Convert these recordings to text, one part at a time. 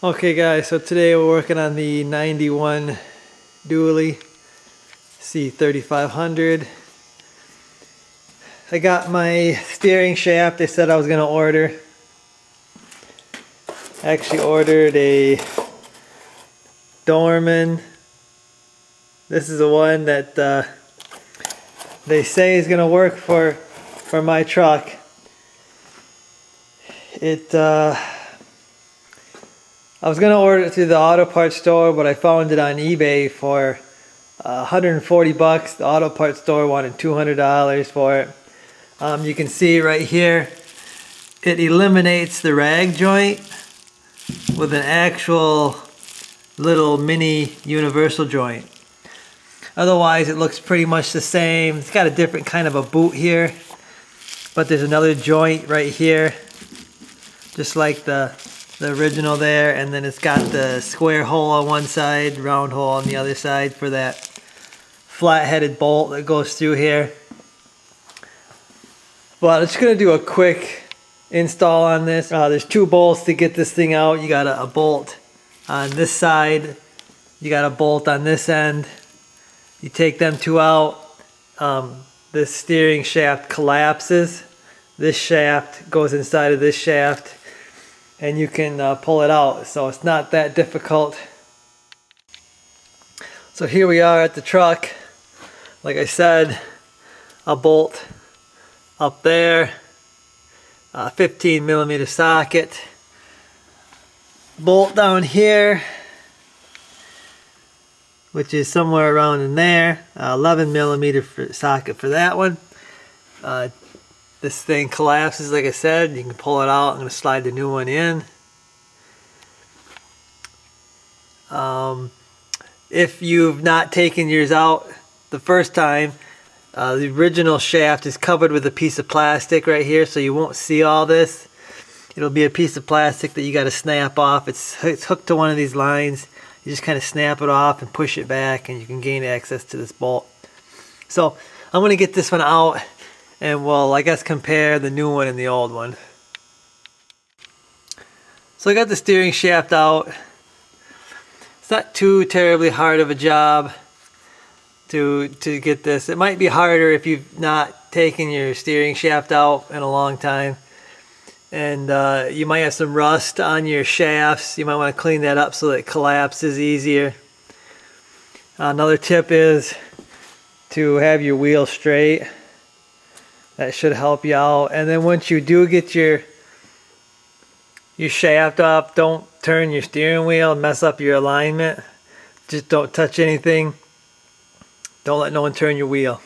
Okay guys, so today we're working on the 91 dually C3500. I got my steering shaft they said I was going to order. I actually ordered a Dorman. This is the one that they say is going to work for my truck. I was going to order it through the auto parts store, but I found it on eBay for 140 bucks. The auto parts store wanted $200 for it. You can see right here, it eliminates the rag joint with an actual little mini universal joint. Otherwise, it looks pretty much the same. It's got a different kind of a boot here, but there's another joint right here, just like the original there, and then it's got the square hole on one side, round hole on the other side for that flat-headed bolt that goes through here. But I'm just going to do a quick install on this. There's two bolts to get this thing out. You got a bolt on this side, you got a bolt on this end. You take them two out, this steering shaft collapses. This shaft goes inside of this shaft, and you can pull it out, so it's not that difficult. So here we are at the truck. Like I said, a bolt up there, a 15mm socket, bolt down here, which is somewhere around in there, 11mm socket for that one. This thing collapses, like I said. You can pull it out. I'm going to slide the new one in. If you've not taken yours out the first time, the original shaft is covered with a piece of plastic right here, so you won't see all this. It'll be a piece of plastic that you got to snap off. It's hooked to one of these lines. You just kind of snap it off and push it back, and you can gain access to this bolt. So I'm going to get this one out, and we'll, I guess, compare the new one and the old one. So I got the steering shaft out. It's not too terribly hard of a job to get this. It might be harder if you've not taken your steering shaft out in a long time. And you might have some rust on your shafts. You might want to clean that up so that it collapses easier. Another tip is to have your wheel straight. That should help you out. And then once you do get your shaft up, don't turn your steering wheel and mess up your alignment. Just don't touch anything. Don't let no one turn your wheel.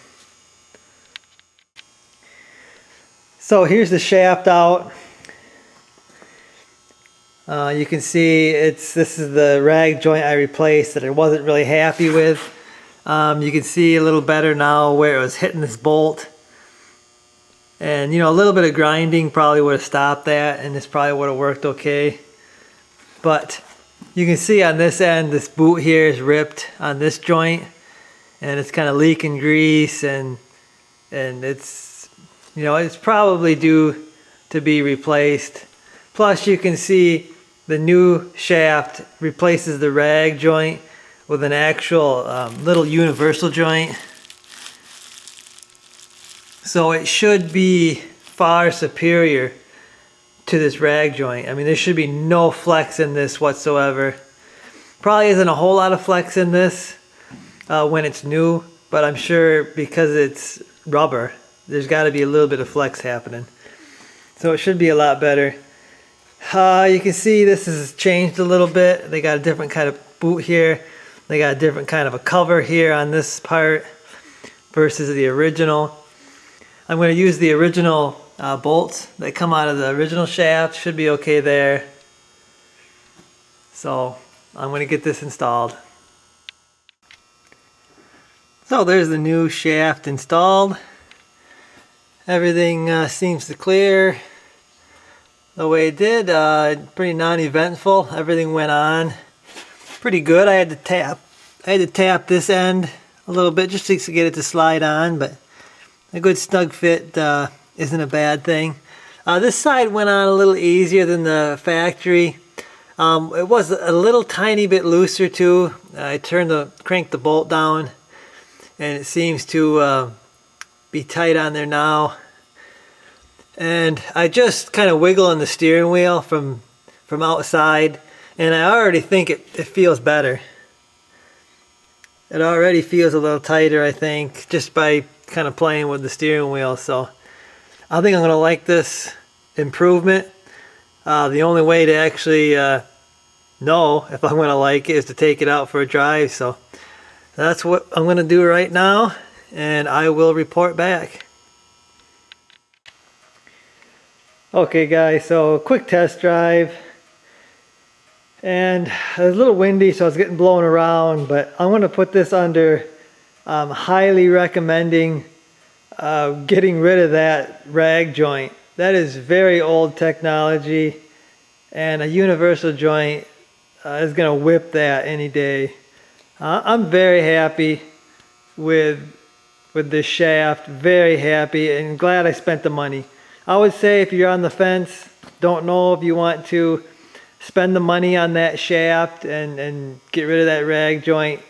So here's the shaft out. You can see this is the rag joint I replaced that I wasn't really happy with. You can see a little better now where it was hitting this bolt. And, you know, a little bit of grinding probably would have stopped that, and this probably would have worked okay. But you can see on this end, this boot here is ripped on this joint, and it's kind of leaking grease, and it's, you know, it's probably due to be replaced. Plus, you can see the new shaft replaces the rag joint with an actual little universal joint. So it should be far superior to this rag joint. I mean, there should be no flex in this whatsoever. Probably isn't a whole lot of flex in this when it's new, but I'm sure because it's rubber, there's got to be a little bit of flex happening. So it should be a lot better. You can see this has changed a little bit. They got a different kind of boot here. They got a different kind of a cover here on this part versus the original. I'm going to use the original bolts that come out of the original shaft. Should be okay there. So I'm going to get this installed. So there's the new shaft installed. Everything seems to clear the way it did. Pretty non-eventful. Everything went on pretty good. I had to tap this end a little bit just to get it to slide on, but a good snug fit isn't a bad thing. This side went on a little easier than the factory. It was a little tiny bit looser too. I cranked the bolt down, and it seems to be tight on there now. And I just kind of wiggle on the steering wheel from outside, and I already think it feels better. It already feels a little tighter, I think, just by kind of playing with the steering wheel. So I think I'm going to like this improvement. The only way to actually know if I'm going to like it is to take it out for a drive. So that's what I'm going to do right now, and I will report back. Okay guys, so quick test drive. And it was a little windy, so I was getting blown around, but I'm going to put this under highly recommending getting rid of that rag joint. That is very old technology, and a universal joint is going to whip that any day. I'm very happy with this shaft, very happy, and glad I spent the money. I would say if you're on the fence, don't know if you want to spend the money on that shaft and get rid of that rag joint,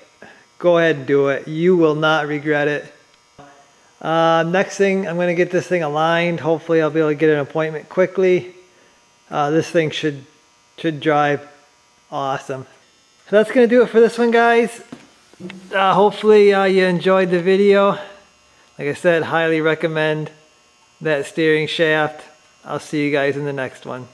go ahead and do it. You will not regret it. Next thing, I'm going to get this thing aligned. Hopefully I'll be able to get an appointment quickly. This thing should drive awesome. So that's going to do it for this one, guys. Hopefully you enjoyed the video. Like I said, highly recommend that steering shaft. I'll see you guys in the next one.